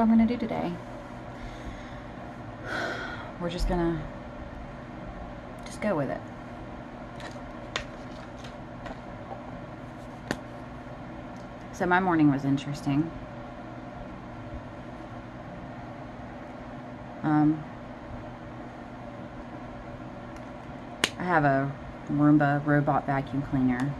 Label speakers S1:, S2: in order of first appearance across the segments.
S1: I'm gonna do today. We're just gonna go with it. So my morning was interesting. I have a Roomba robot vacuum cleaner,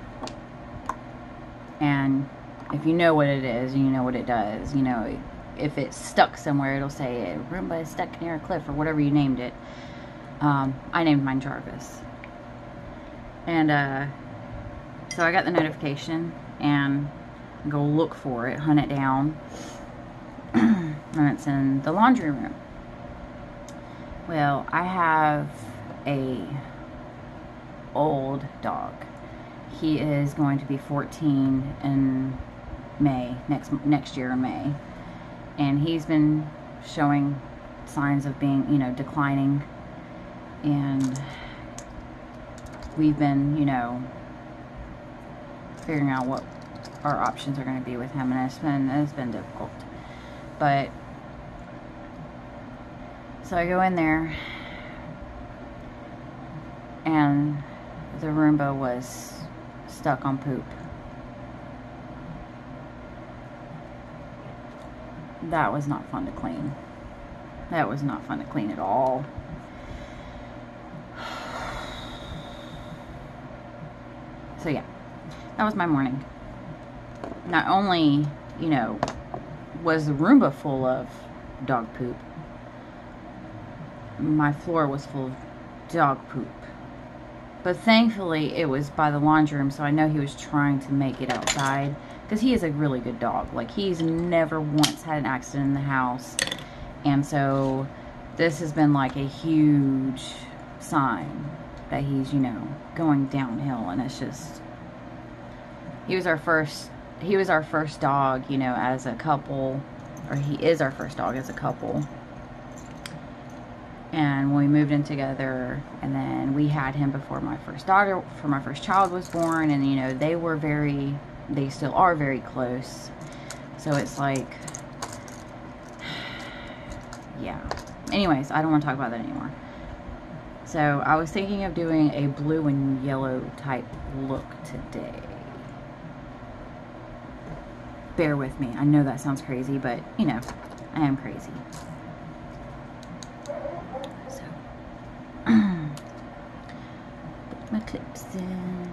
S1: and if you know what it is, you know what it does. You know, if it's stuck somewhere, it'll say Roomba is stuck near a cliff or whatever you named it. I named mine Jarvis, and so I got the notification and go look for it, hunt it down, and it's in the laundry room. Well, I have a old dog. He is going to be 14 in May, next year in May, and he's been showing signs of being, you know, declining, and we've been, you know, figuring out what our options are going to be with him, and it's been difficult. But so I go in there, and the Roomba was stuck on poop. That was not fun to clean. That was not fun to clean at all. So yeah, that was my morning. Not only, you know, was the Roomba full of dog poop, my floor was full of dog poop. But thankfully, it was by the laundry room, so I know he was trying to make it outside. Because he is a really good dog. Like, he's never once had an accident in the house. And so, this has been like a huge sign that he's, you know, going downhill. And it's just, he was our first dog, you know, as a couple. Or he is our first dog as a couple. And we moved in together, and then we had him before my first child was born, and you know, they still are very close. So it's like, yeah. Anyways, I don't want to talk about that anymore. So I was thinking of doing a blue and yellow type look today. Bear with me. I know that sounds crazy, but you know, I am crazy. My clips in.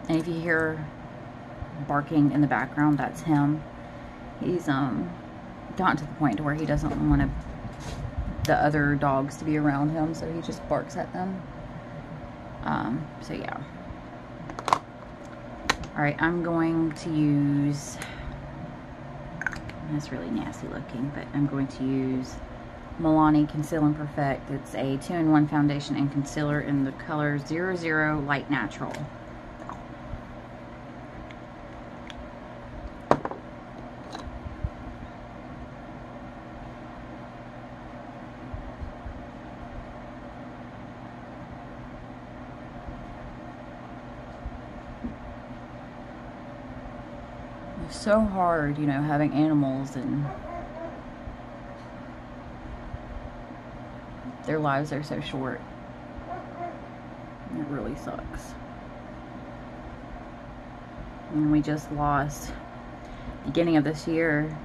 S1: And if you hear barking in the background, that's him. He's gotten to the point to where he doesn't want the other dogs to be around him, so he just barks at them. So yeah. Alright, I'm going to use, that's really nasty looking, but I'm going to use Milani Conceal and Perfect. It's a 2-in-1 foundation and concealer in the color 00 Light Natural. It's so hard, you know, having animals, and their lives are so short. It really sucks. And we just lost, beginning of this year,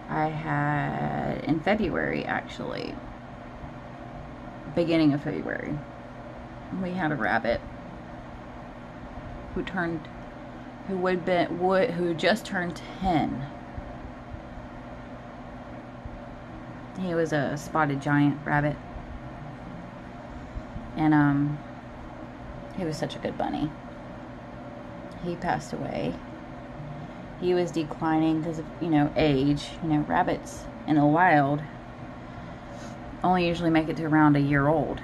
S1: I had, in February actually, beginning of February, we had a rabbit who just turned 10. He was a spotted giant rabbit, and he was such a good bunny. He passed away. He was declining because of, you know, age. You know, rabbits in the wild only usually make it to around a year old,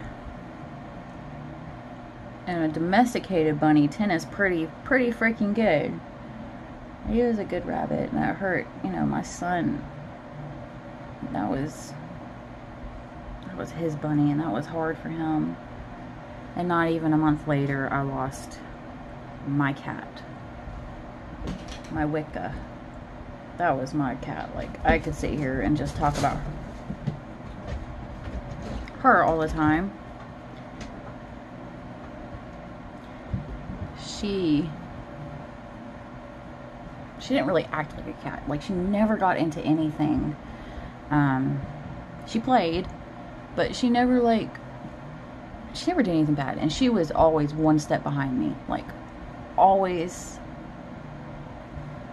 S1: and a domesticated bunny, 10 is pretty freaking good. He was a good rabbit, and that hurt, you know, my son. That was his bunny, and that was hard for him. And not even a month later, I lost my cat. my Wicca. That was my cat. Like, I could sit here and just talk about her all the time. She didn't really act like a cat. Like, she never got into anything. She played, but she never did anything bad. And she was always one step behind me. Like, always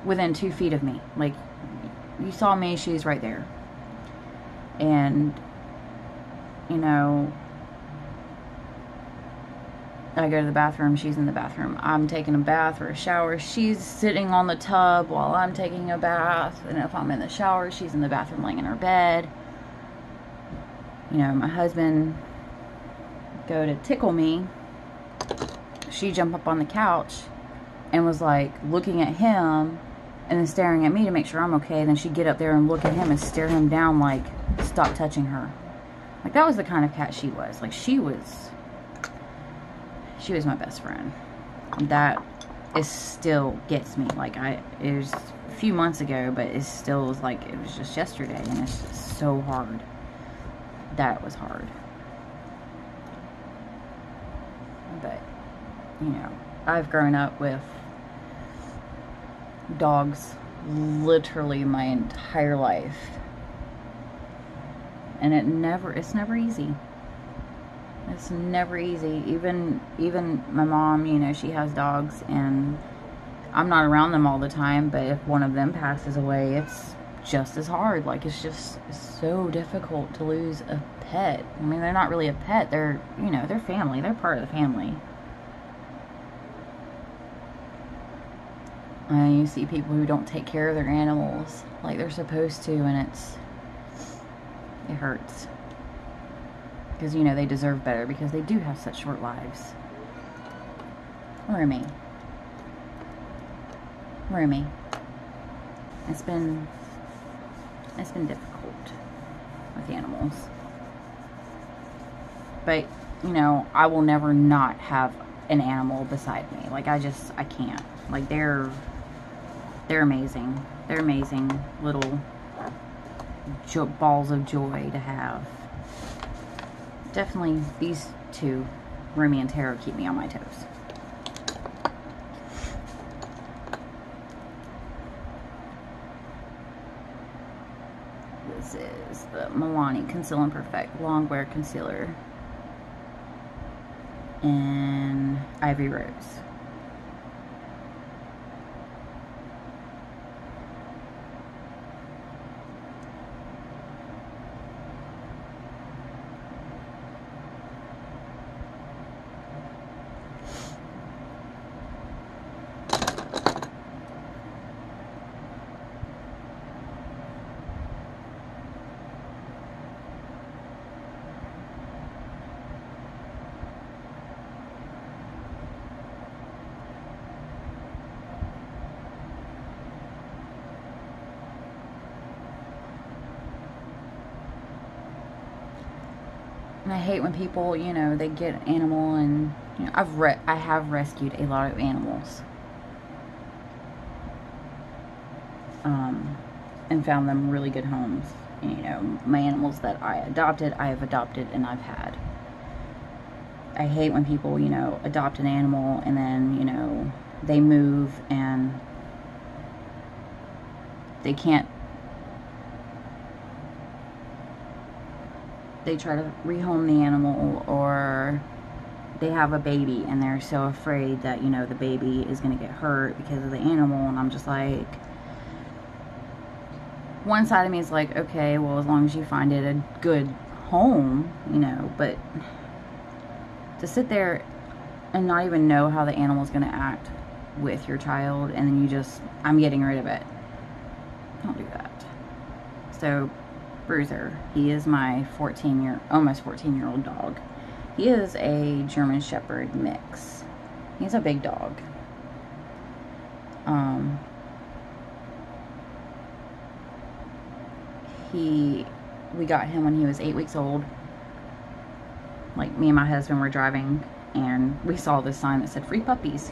S1: within 2 feet of me. Like, you saw me, she's right there. And, you know, I go to the bathroom, she's in the bathroom. I'm taking a bath or a shower, she's sitting on the tub while I'm taking a bath. And if I'm in the shower, she's in the bathroom laying in her bed. You know, my husband go to tickle me, she jumped up on the couch and was like looking at him and then staring at me to make sure I'm okay. Then she'd get up there and look at him and stare him down like, stop touching her. Like, that was the kind of cat she was. Like, she was my best friend. That is still gets me. Like, it was a few months ago, but it still was like, it was just yesterday, and it's just so hard. That was hard. But, you know, I've grown up with dogs literally my entire life. And it's never easy. It's never easy. Even my mom, you know, she has dogs, and I'm not around them all the time, but if one of them passes away, it's just as hard. Like, it's just so difficult to lose a pet. I mean, they're not really a pet. They're, you know, they're family. They're part of the family. And you see people who don't take care of their animals like they're supposed to, and it hurts. Because, you know, they deserve better because they do have such short lives. Remy. It's been difficult with animals. But, you know, I will never not have an animal beside me. Like, I can't. Like, they're amazing. They're amazing little balls of joy to have. Definitely these two, Remy and Tara, keep me on my toes. This is the Milani Conceal and Perfect Long Wear Concealer in Ivory Rose. And I hate when people, you know, they get an animal, and, you know, I have rescued a lot of animals. And found them really good homes. And, you know, my animals that I have adopted, and I've had. I hate when people, you know, adopt an animal and then, you know, they move and they can't. They try to rehome the animal, or they have a baby and they're so afraid that, you know, the baby is going to get hurt because of the animal. And I'm just like, one side of me is like, okay, well, as long as you find it a good home, you know, but to sit there and not even know how the animal is going to act with your child, and then you just, I'm getting rid of it. Don't do that. So, Bluser, he is my almost 14-year-old dog. He is a German Shepherd mix. He's a big dog. We got him when he was 8 weeks old. Like, me and my husband were driving, and we saw this sign that said free puppies.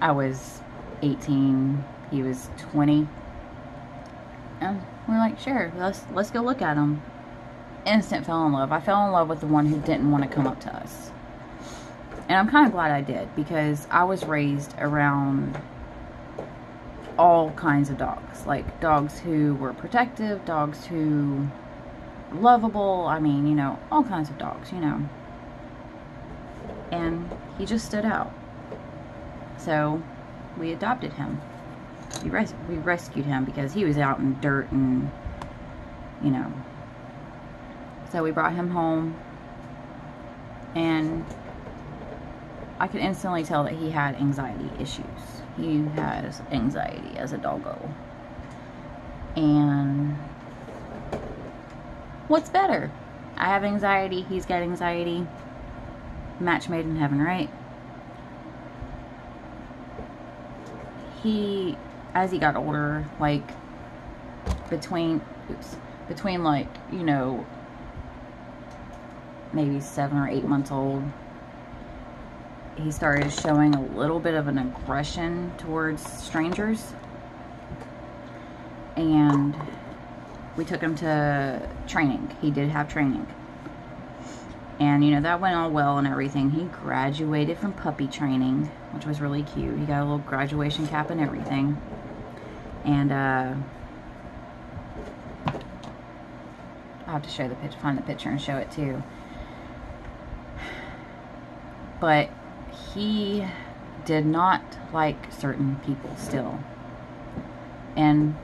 S1: I was 18, he was 20. And we're like, sure, let's go look at him. Instant fell in love. I fell in love with the one who didn't want to come up to us. And I'm kind of glad I did, because I was raised around all kinds of dogs. Like, dogs who were protective, dogs who were lovable. I mean, you know, all kinds of dogs, you know. And he just stood out. So we adopted him. We rescued him because he was out in dirt and, you know. So we brought him home, and I could instantly tell that he had anxiety issues. He has anxiety as a doggo. And what's better? I have anxiety, he's got anxiety. Match made in heaven, right? As he got older, like, between like, you know, maybe 7 or 8 months old, he started showing a little bit of an aggression towards strangers. And we took him to training. He did have training. And, you know, that went all well and everything. He graduated from puppy training, which was really cute. He got a little graduation cap and everything. And, I'll have to show the picture, find the picture and show it too. But he did not like certain people still. And,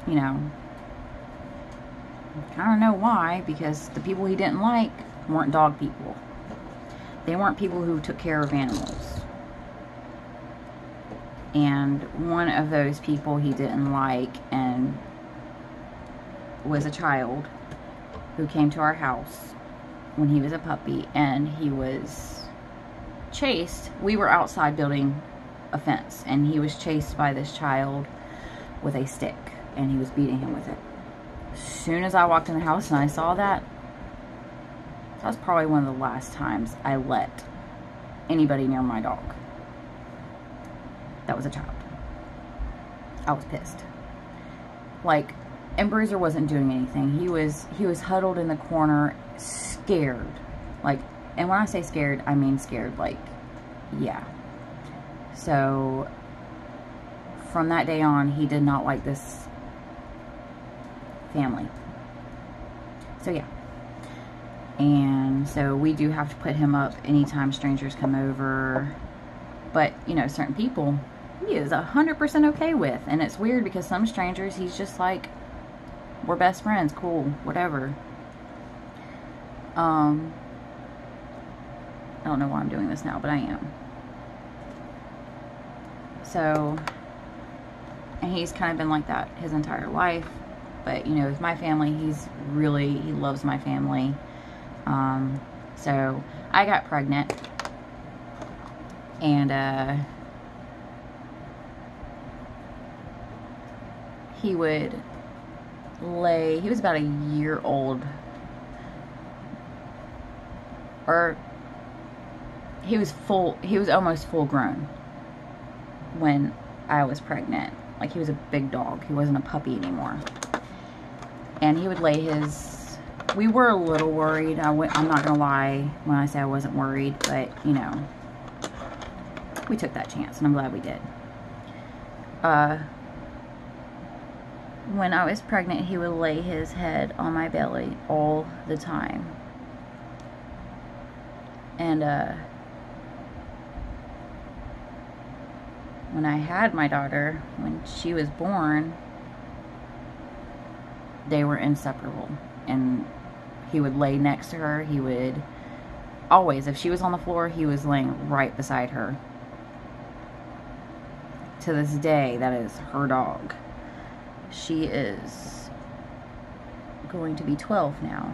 S1: you know, I don't know why, because the people he didn't like weren't dog people. They weren't people who took care of animals. And one of those people he didn't like and was a child who came to our house when he was a puppy, and he was chased. We were outside building a fence, and he was chased by this child with a stick, and he was beating him with it. As soon as I walked in the house and I saw that, that was probably one of the last times I let anybody near my dog. That was a child. I was pissed. Like, and Bluser wasn't doing anything. He was huddled in the corner, scared. Like, and when I say scared, I mean scared, like, yeah. So, from that day on, he did not like this family. So, yeah. And so we do have to put him up anytime strangers come over. But, you know, certain people he is 100% okay with. And it's weird because some strangers, he's just like, we're best friends, cool, whatever. I don't know why I'm doing this now, but I am. So, and he's kind of been like that his entire life. But, you know, with my family, he loves my family. So, I got pregnant. And, he would lay, he was about a year old. Or, he was almost full grown when I was pregnant. Like, he was a big dog. He wasn't a puppy anymore. And he would lay his, we were a little worried. I'm not going to lie when I say I wasn't worried, but, you know, we took that chance, and I'm glad we did. When I was pregnant, he would lay his head on my belly all the time. And, when I had my daughter, when she was born, they were inseparable. And he would lay next to her. He would always, if she was on the floor, he was laying right beside her. To this day, that is her dog. She is going to be 12 now.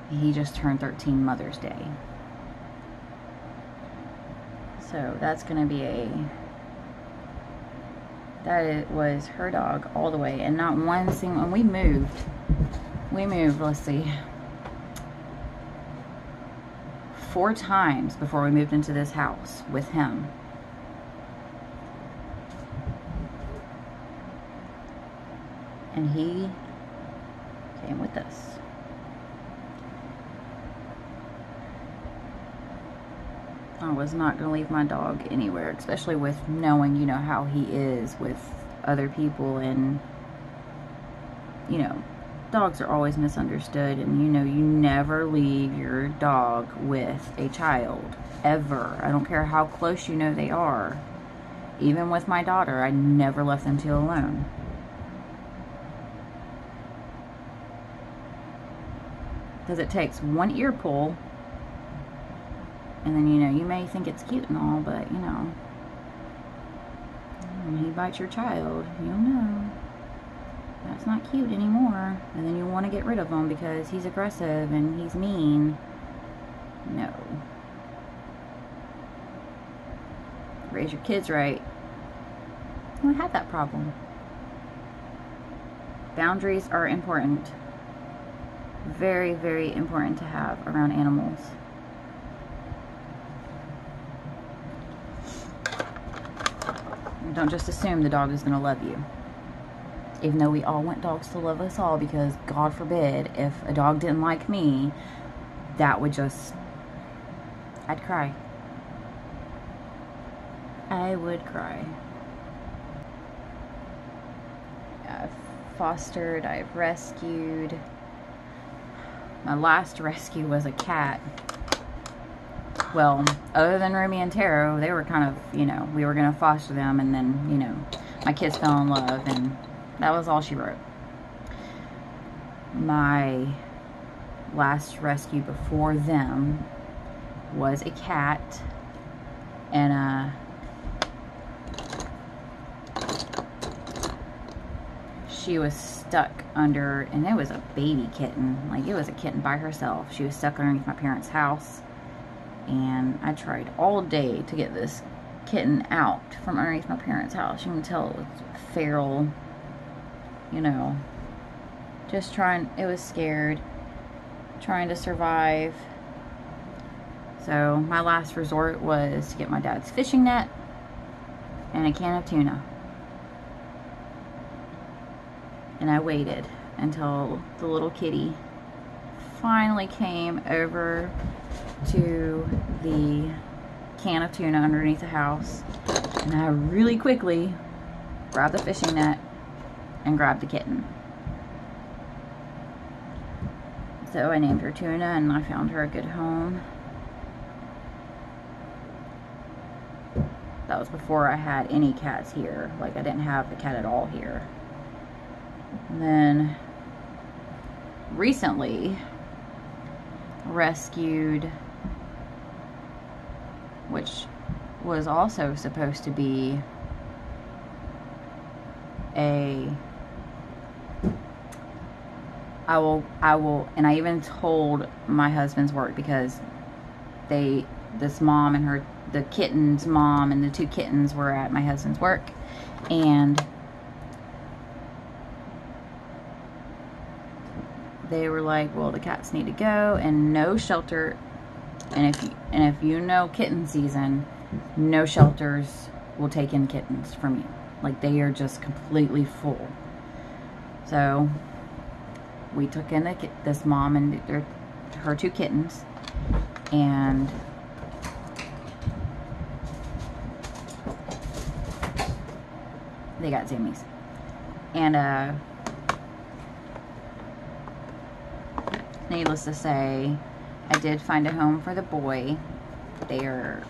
S1: He just turned 13 Mother's Day. So that's going to be that was her dog all the way. And not one single, and we moved, let's see, 4 times before we moved into this house with him. And he came with us. I was not going to leave my dog anywhere, especially with knowing, you know, how he is with other people. And, you know, dogs are always misunderstood. And, you know, you never leave your dog with a child, ever. I don't care how close you know they are. Even with my daughter, I never left them two alone. Because it takes one ear pull. And then, you know, you may think it's cute and all, but, you know, when he bites your child, you'll know that's not cute anymore. And then you want to get rid of him because he's aggressive and he's mean. No. Raise your kids right. You won't have that problem. Boundaries are important. Very, very important to have around animals. Don't just assume the dog is going to love you. Even though we all want dogs to love us all, because God forbid, if a dog didn't like me, that would just... I'd cry. I would cry. I've fostered, I've rescued. My last rescue was a cat. Well, other than Rumi and Taro, they were kind of, you know, we were going to foster them, and then, you know, my kids fell in love, and that was all she wrote. My last rescue before them was a cat, and she was stuck under, and it was a baby kitten, like it was a kitten by herself. She was stuck underneath my parents' house. And I tried all day to get this kitten out from underneath my parents' house. You can tell it was feral, you know, just trying, it was scared, trying to survive. So my last resort was to get my dad's fishing net and a can of tuna. And I waited until the little kitty finally came over to the can of tuna underneath the house, and I really quickly grabbed the fishing net and grabbed the kitten. So I named her Tuna, and I found her a good home. That was before I had any cats here. Like, I didn't have the cat at all here. And then recently rescued, which was also supposed to be a, I will, and I even told my husband's work, because this mom and the kitten's mom and the 2 kittens were at my husband's work, and they were like, well, the cats need to go, and no shelter, and if you know kitten season, no shelters will take in kittens from you. Like, they are just completely full. So we took in this mom and her 2 kittens, and they got zimmies. And needless to say, I did find a home for the boy. They are,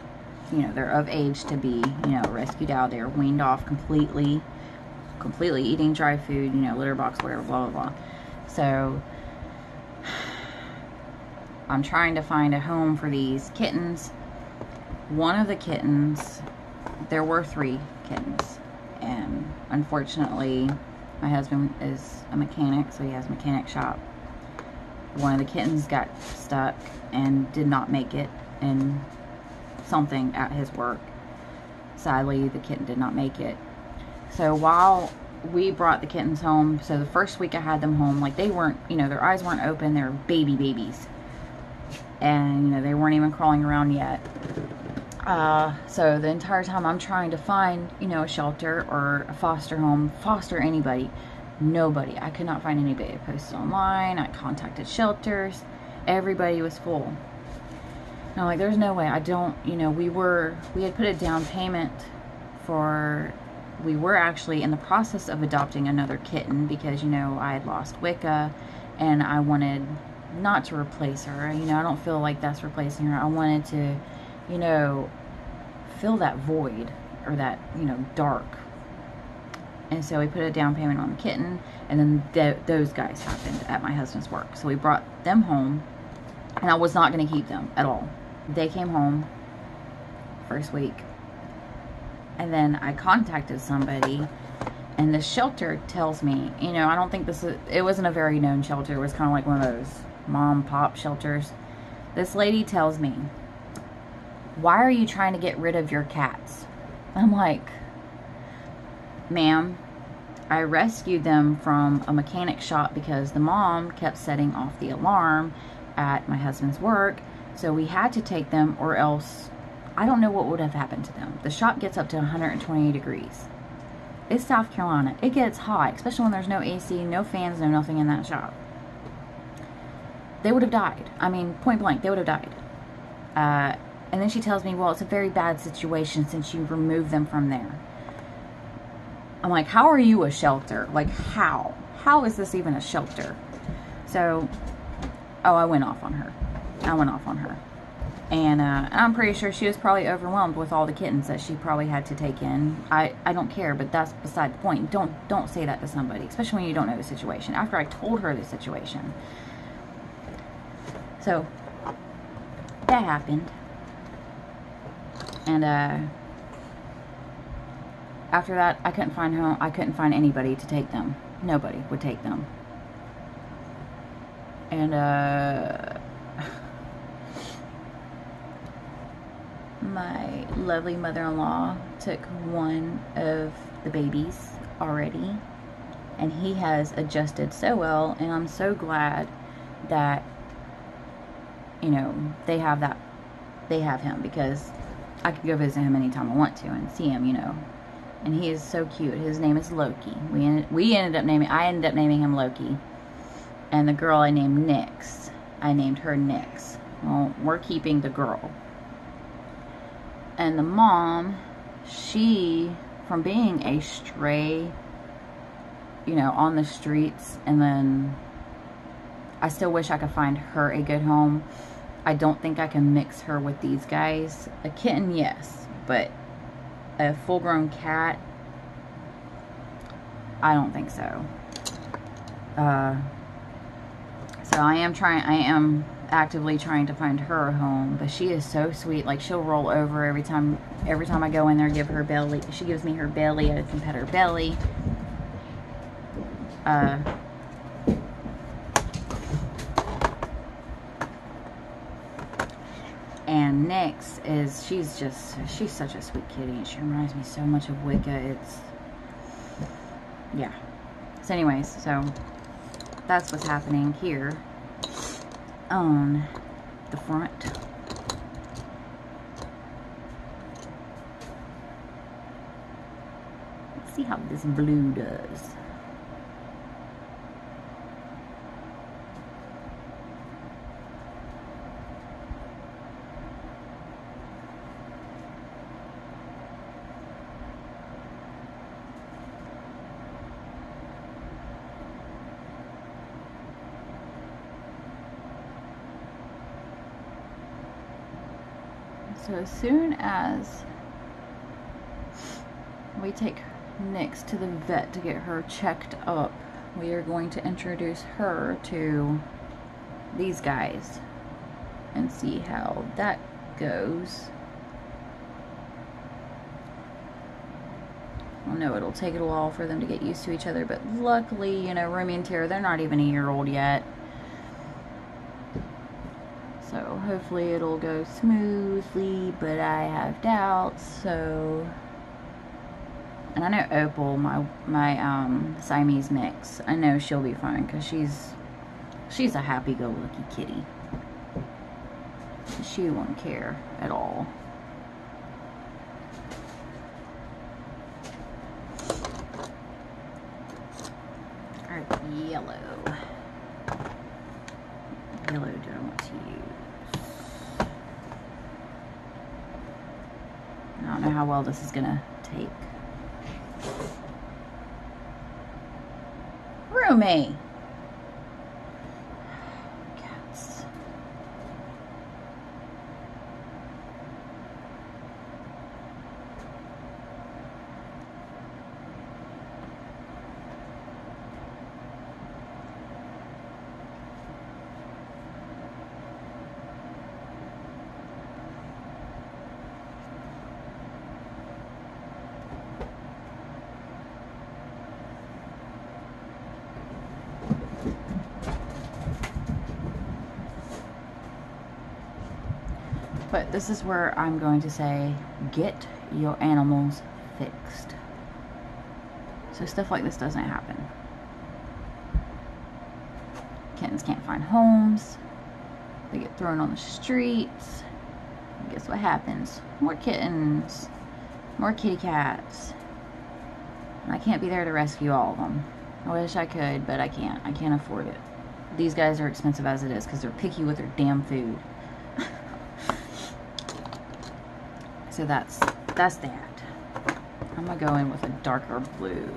S1: you know, they're of age to be, you know, rescued out. They are weaned off completely eating dry food, you know, litter box, whatever, blah, blah, blah. So I'm trying to find a home for these kittens. One of the kittens, there were 3 kittens, and unfortunately my husband is a mechanic, so he has a mechanic shop. One of the kittens got stuck and did not make it in something at his work. Sadly, the kitten did not make it. So while we brought the kittens home, so the first week I had them home, like, they weren't, you know, their eyes weren't open, they were babies. And, you know, they weren't even crawling around yet. So the entire time I'm trying to find, you know, a shelter or a foster home, foster anybody, nobody. I could not find anybody. I posted online, I contacted shelters, everybody was full. And I'm like, there's no way. I don't, you know, we had put a down payment for, we were actually in the process of adopting another kitten because, you know, I had lost Wicca and I wanted not to replace her. You know, I don't feel like that's replacing her. I wanted to, you know, fill that void or that, you know, dark. And so we put a down payment on the kitten, and then those guys happened at my husband's work. So we brought them home, and I was not going to keep them at all. They came home first week, and then I contacted somebody, and the shelter tells me, you know, I don't think it wasn't a very known shelter. It was kind of like one of those mom pop shelters. This lady tells me, why are you trying to get rid of your cats? I'm like, ma'am, I rescued them from a mechanic shop because the mom kept setting off the alarm at my husband's work. So we had to take them, or else I don't know what would have happened to them. The shop gets up to 120 degrees. It's South Carolina. It gets hot, especially when there's no AC, no fans, no nothing in that shop. They would have died. I mean, point blank, they would have died. And then she tells me, well, it's a very bad situation since you removed them from there. I'm like, how are you a shelter? Like, how? How is this even a shelter? So, oh, I went off on her. And I'm pretty sure she was probably overwhelmed with all the kittens that she probably had to take in. I don't care, but that's beside the point. Don't say that to somebody, especially when you don't know the situation. After I told her the situation. So, that happened. And after that, I couldn't find anybody to take them. Nobody would take them. And my lovely mother-in-law took one of the babies already, and he has adjusted so well, and I'm so glad that, you know, they have him, because I could go visit him anytime I want to and see him, you know. And he is so cute. His name is Loki. I ended up naming him Loki. And the girl I named Nyx. I named her Nyx. Well, we're keeping the girl. And the mom, she, from being a stray, you know, on the streets, and then I still wish I could find her a good home. I don't think I can mix her with these guys. A kitten, yes, but a full-grown cat, I don't think so. So I am actively trying to find her a home, but she is so sweet. Like, she'll roll over every time I go in there, give her belly. She gives me her belly. I can pet her belly. And Nyx is, she's such a sweet kitty. She reminds me so much of Wicca. Yeah. So anyways, so that's what's happening here on the front. Let's see how this blue does. So as soon as we take Nyx to the vet to get her checked up, we are going to introduce her to these guys and see how that goes. I know it'll take it a while for them to get used to each other, but luckily, you know, Rumi and Tara, they're not even a year old yet. So hopefully it'll go smoothly, but I have doubts. So, and I know Opal, my Siamese mix, I know she'll be fine because she's a happy-go-lucky kitty. She won't care at all. Alright, yellow. Yellow do I want to use? I don't know how well this is gonna take. Roomy! Cats. But this is where I'm going to say, get your animals fixed. So stuff like this doesn't happen. Kittens can't find homes. They get thrown on the streets. And guess what happens? More kittens. More kitty cats. And I can't be there to rescue all of them. I wish I could, but I can't. I can't afford it. These guys are expensive as it is because they're picky with their damn food. So that's that. I'm gonna go in with a darker blue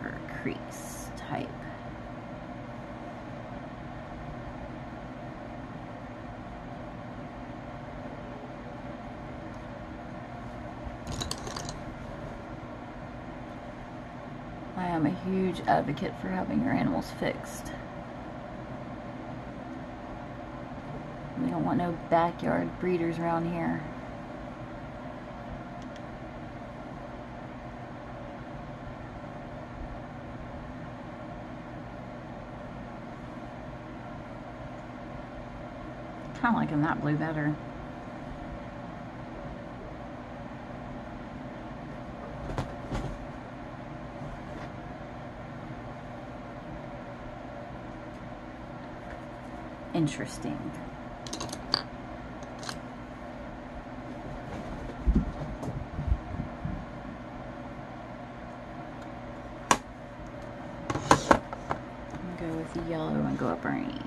S1: for a crease type. I am a huge advocate for having your animals fixed. We don't want no backyard breeders around here. Kind of liking that blue better. Interesting. The yellow and go up underneath.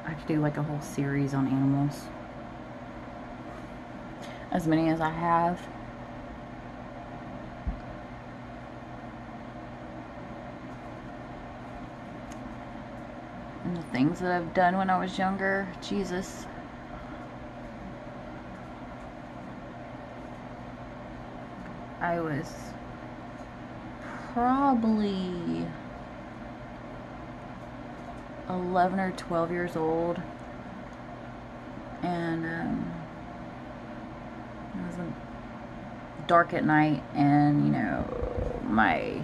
S1: I could do like a whole series on animals. As many as I have. And the things that I've done when I was younger, Jesus. I was probably 11 or 12 years old, and it was dark at night, and you know, my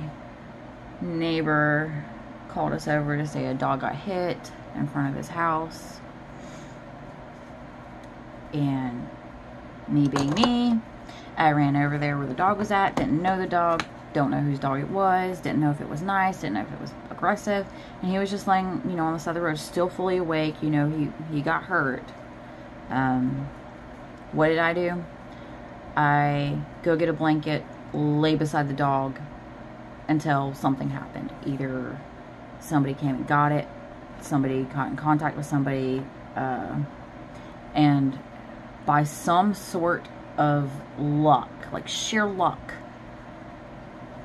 S1: neighbor called us over to say a dog got hit in front of his house, and me being me, I ran over there where the dog was at. Didn't know the dog, don't know whose dog it was, didn't know if it was nice, didn't know if it was aggressive, and he was just laying, you know, on the side of the road, still fully awake. You know, he got hurt. What did I do? I go get a blanket, lay beside the dog until something happened. Either somebody came and got it, somebody got in contact with somebody, and by some sort of luck, like sheer luck,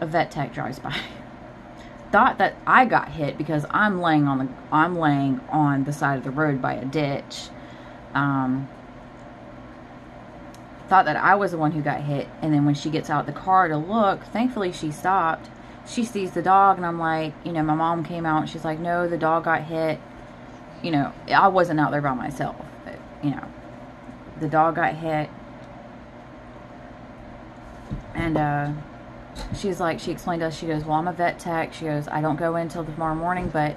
S1: a vet tech drives by. Thought that I got hit because I'm laying on the side of the road by a ditch. Thought that I was the one who got hit, and then when she gets out the car to look, thankfully she stopped. She sees the dog, and I'm like, you know, my mom came out and she's like, no, the dog got hit. You know, I wasn't out there by myself, but, you know, the dog got hit. And she's like, she explained to us, she goes, well, I'm a vet tech. She goes, I don't go in until tomorrow morning, but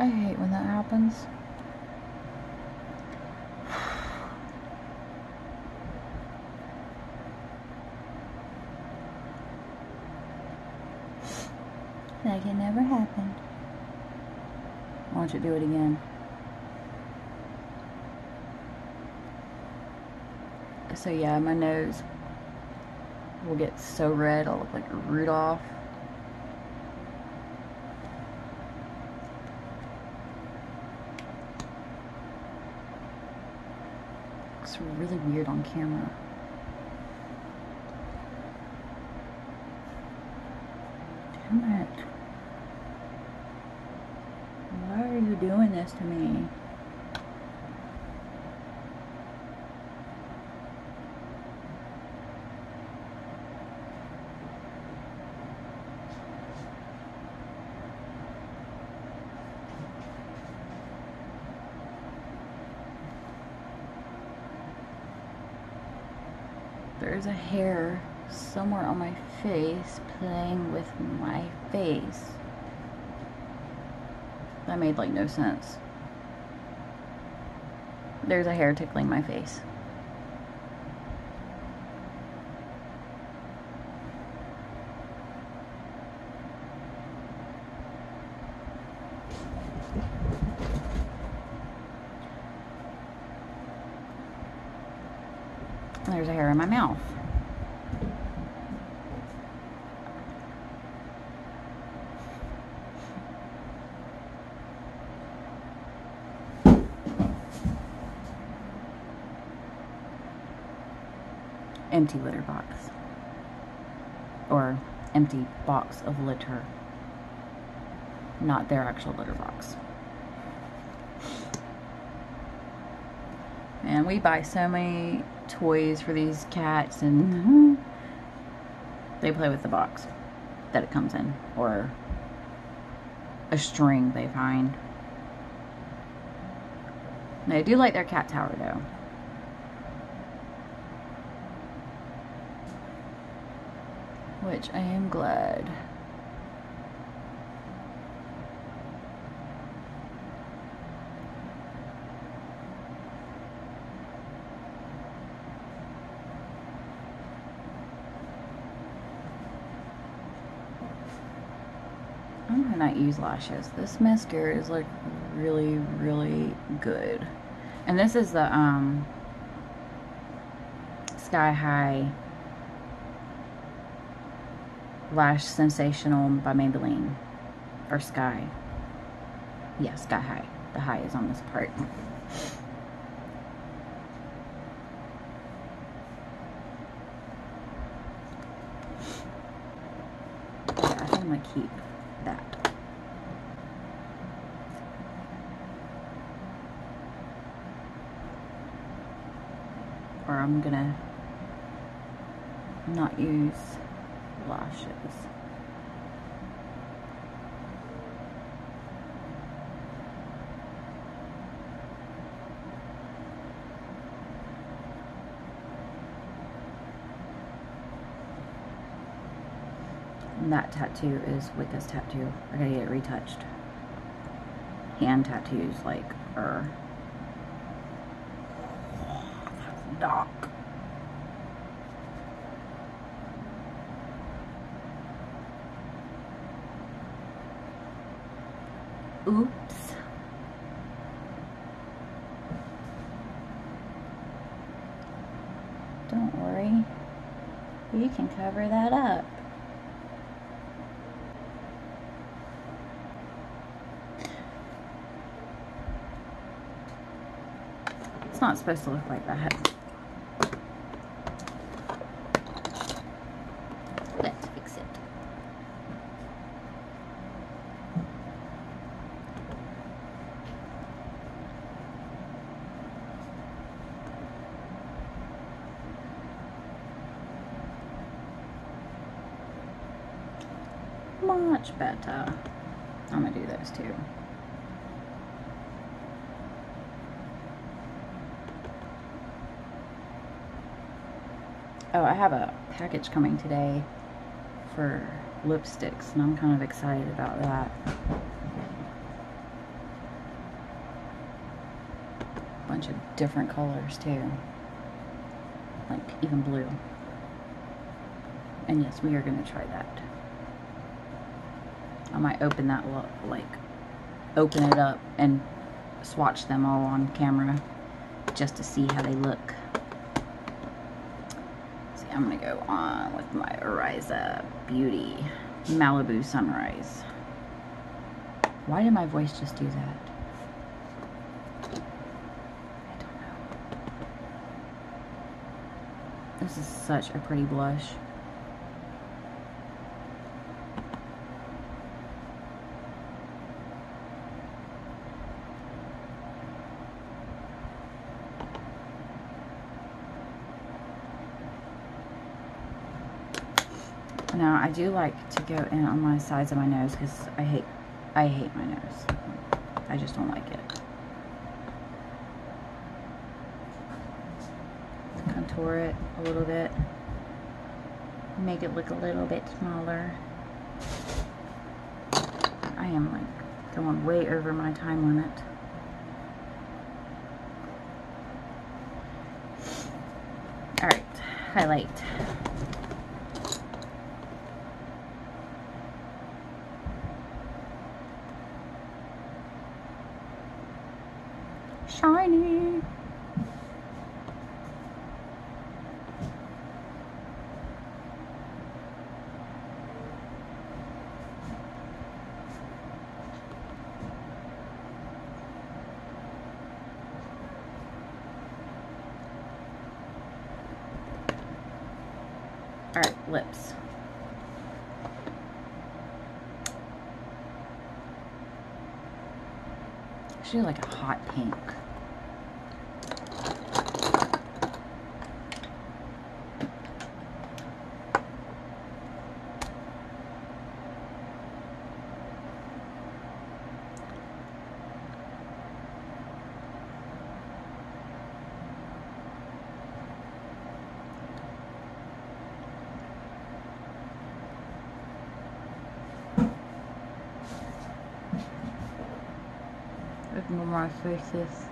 S1: I hate when that happens. Like it never happened. Why don't you do it again? So yeah, my nose will get so red, I'll look like Rudolph. Looks really weird on camera. Damn it. Why are you doing this to me? There's a hair somewhere on my face playing with my face. That made like no sense. There's a hair tickling my face. There's a hair in my mouth. Empty litter box. Or empty box of litter. Not their actual litter box. And we buy so many toys for these cats, and they play with the box that it comes in, or a string they find. They do like their cat tower though. Which I am glad. I'm gonna not use lashes. This mascara is like really, really good. And this is the Sky High Lash Sensational by Maybelline. Or Sky. Yeah, Sky High. The high is on this part. Yeah, I think I'm gonna keep that. Or I'm gonna not use lashes. And that tattoo is Wicca's tattoo. I gotta get it retouched. Hand tattoos, like, that's dark. Oops. Don't worry. You can cover that up. It's not supposed to look like that. Let's fix it. Much better. I'm gonna do those too. Oh, I have a package coming today for lipsticks, and I'm kind of excited about that. bunch of different colors too. Like even blue. And yes, we are going to try that. I might open that, like, open it up and swatch them all on camera just to see how they look. See, I'm going to go on with my Oryza Beauty Malibu Sunrise. Why did my voice just do that? I don't know. This is such a pretty blush. Now, I do like to go in on my sides of my nose because I hate my nose. I just don't like it. Contour it a little bit. Make it look a little bit smaller. I am like going way over my time limit. Alright, highlight. Shiny. All right, lips. Actually, like a hot pink. Ignore my faces.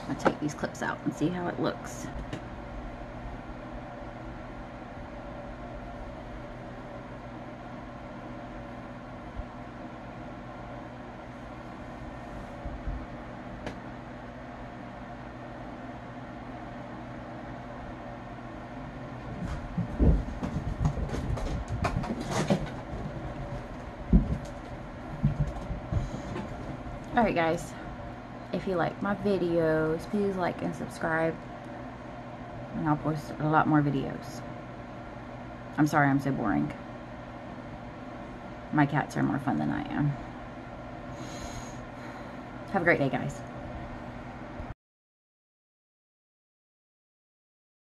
S1: I'll take these clips out and see how it looks. Alright guys, if you like my videos, please like and subscribe, and I'll post a lot more videos. I'm sorry I'm so boring. My cats are more fun than I am. Have a great day, guys.